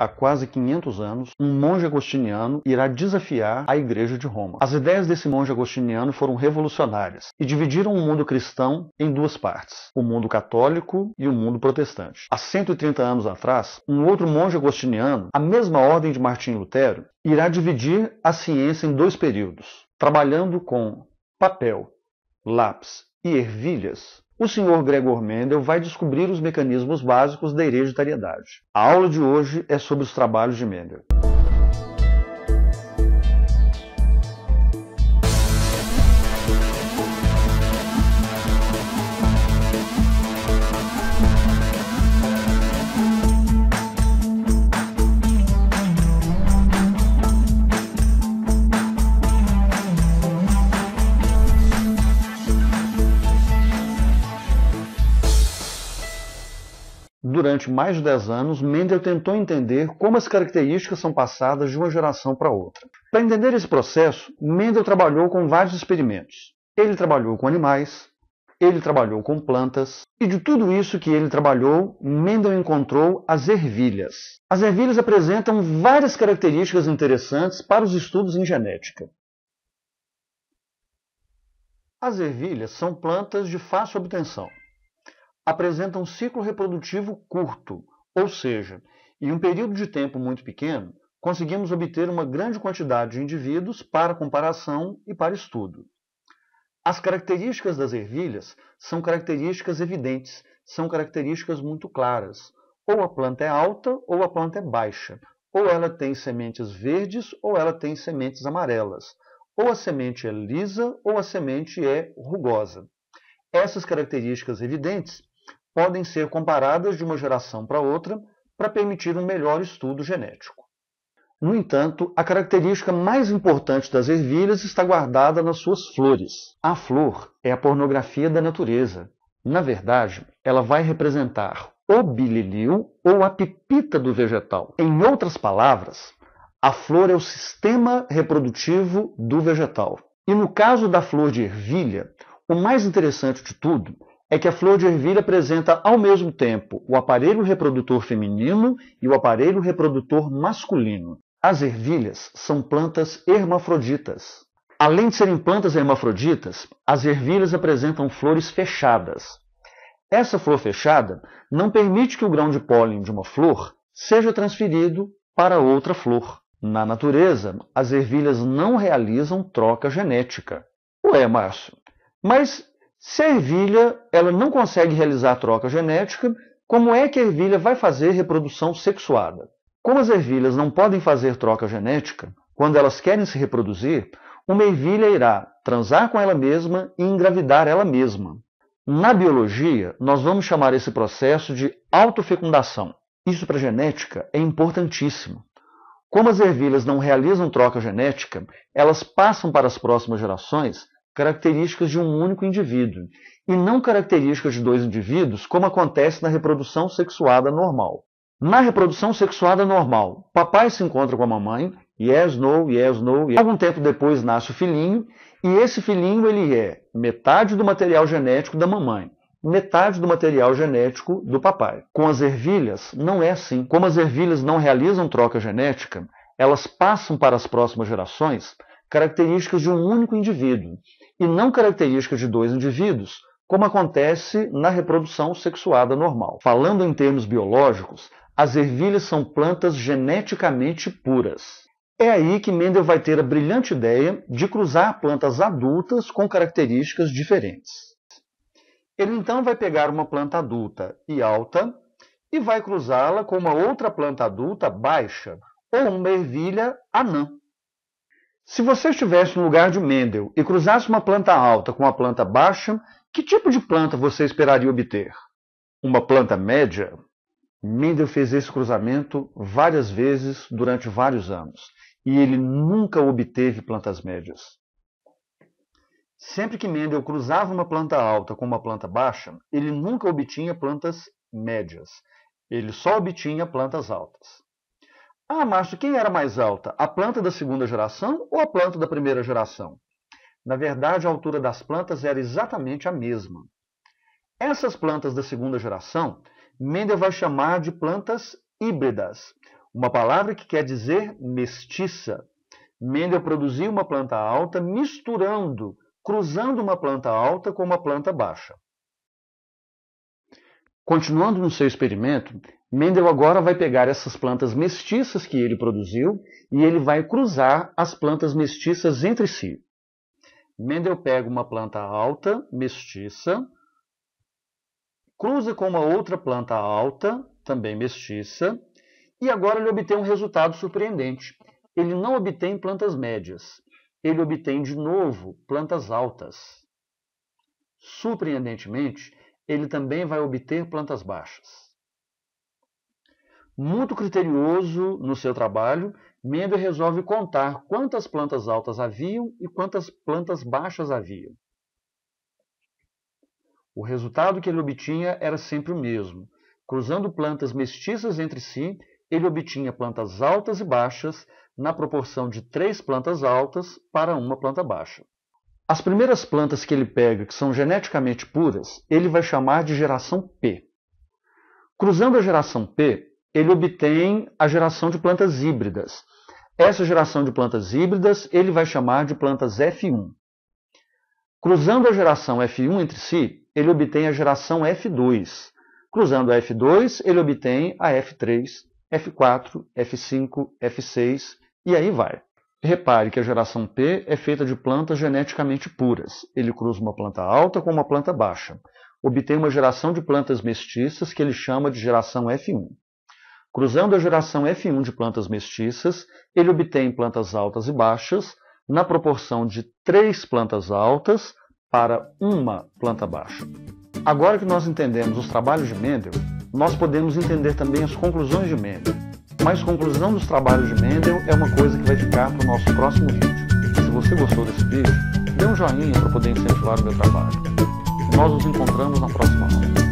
há quase 500 anos, um monge agostiniano irá desafiar a Igreja de Roma. As ideias desse monge agostiniano foram revolucionárias e dividiram o mundo cristão em duas partes, o mundo católico e o mundo protestante. Há 130 anos atrás, um outro monge agostiniano, a mesma ordem de Martinho Lutero, irá dividir a ciência em dois períodos, trabalhando com papel, lápis e ervilhas. O Sr. Gregor Mendel vai descobrir os mecanismos básicos da hereditariedade. A aula de hoje é sobre os trabalhos de Mendel. Durante mais de 10 anos, Mendel tentou entender como as características são passadas de uma geração para outra. Para entender esse processo, Mendel trabalhou com vários experimentos. Ele trabalhou com animais, ele trabalhou com plantas, e de tudo isso que ele trabalhou, Mendel encontrou as ervilhas. As ervilhas apresentam várias características interessantes para os estudos em genética. As ervilhas são plantas de fácil obtenção. Apresentam um ciclo reprodutivo curto, ou seja, em um período de tempo muito pequeno, conseguimos obter uma grande quantidade de indivíduos para comparação e para estudo. As características das ervilhas são características evidentes, são características muito claras. Ou a planta é alta ou a planta é baixa, ou ela tem sementes verdes ou ela tem sementes amarelas, ou a semente é lisa ou a semente é rugosa. Essas características evidentes podem ser comparadas de uma geração para outra para permitir um melhor estudo genético. No entanto, a característica mais importante das ervilhas está guardada nas suas flores. A flor é a pornografia da natureza. Na verdade, ela vai representar o bililio ou a pepita do vegetal. Em outras palavras, a flor é o sistema reprodutivo do vegetal. E no caso da flor de ervilha, o mais interessante de tudo é que a flor de ervilha apresenta ao mesmo tempo o aparelho reprodutor feminino e o aparelho reprodutor masculino. As ervilhas são plantas hermafroditas. Além de serem plantas hermafroditas, as ervilhas apresentam flores fechadas. Essa flor fechada não permite que o grão de pólen de uma flor seja transferido para outra flor. Na natureza, as ervilhas não realizam troca genética. Ué, Márcio, mas se a ervilha ela não consegue realizar troca genética, como é que a ervilha vai fazer reprodução sexuada? Como as ervilhas não podem fazer troca genética, quando elas querem se reproduzir, uma ervilha irá transar com ela mesma e engravidar ela mesma. Na biologia, nós vamos chamar esse processo de autofecundação. Isso para a genética é importantíssimo. Como as ervilhas não realizam troca genética, elas passam para as próximas gerações características de um único indivíduo, e não características de dois indivíduos, como acontece na reprodução sexuada normal. Na reprodução sexuada normal, papai se encontra com a mamãe, yes, no, e algum tempo depois nasce o filhinho, e esse filhinho ele é metade do material genético da mamãe, metade do material genético do papai. Com as ervilhas, não é assim. Como as ervilhas não realizam troca genética, elas passam para as próximas gerações características de um único indivíduo, e não características de dois indivíduos, como acontece na reprodução sexuada normal. Falando em termos biológicos, as ervilhas são plantas geneticamente puras. É aí que Mendel vai ter a brilhante ideia de cruzar plantas adultas com características diferentes. Ele então vai pegar uma planta adulta e alta e vai cruzá-la com uma outra planta adulta baixa, ou uma ervilha anã. Se você estivesse no lugar de Mendel e cruzasse uma planta alta com uma planta baixa, que tipo de planta você esperaria obter? Uma planta média? Mendel fez esse cruzamento várias vezes durante vários anos, e ele nunca obteve plantas médias. Sempre que Mendel cruzava uma planta alta com uma planta baixa, ele nunca obtinha plantas médias. Ele só obtinha plantas altas. Ah, Márcio, quem era mais alta? A planta da segunda geração ou a planta da primeira geração? Na verdade, a altura das plantas era exatamente a mesma. Essas plantas da segunda geração, Mendel vai chamar de plantas híbridas. uma palavra que quer dizer mestiça. Mendel produziu uma planta alta misturando, cruzando uma planta alta com uma planta baixa. Continuando no seu experimento, Mendel agora vai pegar essas plantas mestiças que ele produziu e ele vai cruzar as plantas mestiças entre si. Mendel pega uma planta alta, mestiça, cruza com uma outra planta alta, também mestiça, e agora ele obtém um resultado surpreendente. Ele não obtém plantas médias, ele obtém de novo plantas altas. Surpreendentemente, ele também vai obter plantas baixas. Muito criterioso no seu trabalho, Mendel resolve contar quantas plantas altas haviam e quantas plantas baixas haviam. O resultado que ele obtinha era sempre o mesmo. Cruzando plantas mestiças entre si, ele obtinha plantas altas e baixas na proporção de 3 plantas altas para uma planta baixa. As primeiras plantas que ele pega, que são geneticamente puras, ele vai chamar de geração P. Cruzando a geração P, ele obtém a geração de plantas híbridas. Essa geração de plantas híbridas ele vai chamar de plantas F1. Cruzando a geração F1 entre si, ele obtém a geração F2. Cruzando a F2, ele obtém a F3, F4, F5, F6 e aí vai. Repare que a geração P é feita de plantas geneticamente puras. Ele cruza uma planta alta com uma planta baixa. Obtém uma geração de plantas mestiças que ele chama de geração F1. Cruzando a geração F1 de plantas mestiças, ele obtém plantas altas e baixas na proporção de 3 plantas altas para uma planta baixa. Agora que nós entendemos os trabalhos de Mendel, nós podemos entender também as conclusões de Mendel. Mas conclusão dos trabalhos de Mendel é uma coisa que vai ficar para o nosso próximo vídeo. Se você gostou desse vídeo, dê um joinha para poder incentivar o meu trabalho. Nós nos encontramos na próxima aula.